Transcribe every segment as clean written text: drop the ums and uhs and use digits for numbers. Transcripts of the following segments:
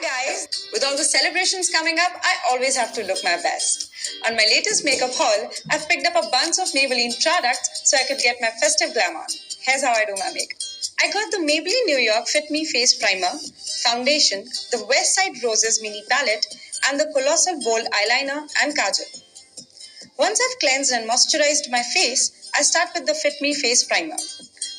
Guys, with all the celebrations coming up, I always have to look my best. On my latest makeup haul, I've picked up a bunch of Maybelline products so I could get my festive glam on. Here's how I do my makeup. I got the Maybelline New York Fit Me Face Primer, foundation, the West Side Roses mini palette, and the Colossal Bold Eyeliner and Kajal. Once I've cleansed and moisturized my face, I start with the Fit Me Face Primer.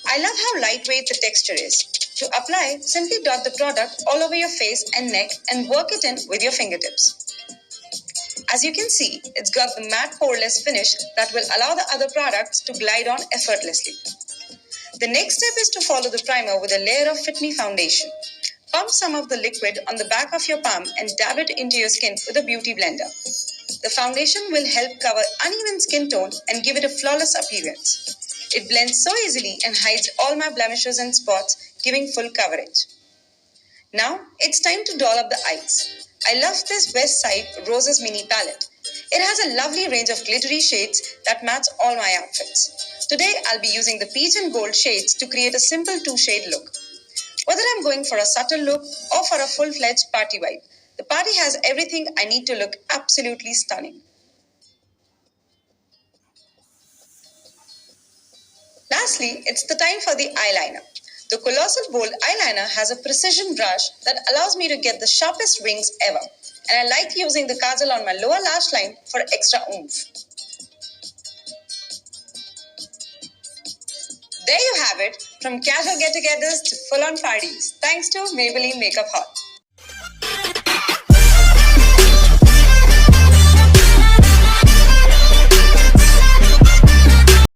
I love how lightweight the texture is. To apply, simply dot the product all over your face and neck and work it in with your fingertips. As you can see, it's got the matte poreless finish that will allow the other products to glide on effortlessly. The next step is to follow the primer with a layer of Fit Me foundation. Pump some of the liquid on the back of your palm and dab it into your skin with a beauty blender. The foundation will help cover uneven skin tone and give it a flawless appearance. It blends so easily and hides all my blemishes and spots, giving full coverage. Now, it's time to doll up the eyes. I love this West Side Roses mini palette. It has a lovely range of glittery shades that match all my outfits. Today, I'll be using the peach and gold shades to create a simple two-shade look. Whether I'm going for a subtle look or for a full-fledged party vibe, the party has everything I need to look absolutely stunning. Lastly, it's the time for the eyeliner. The Colossal Bold Eyeliner has a precision brush that allows me to get the sharpest wings ever. And I like using the kajal on my lower lash line for extra oomph. There you have it, from casual get-togethers to full-on parties, thanks to Maybelline Makeup Hall.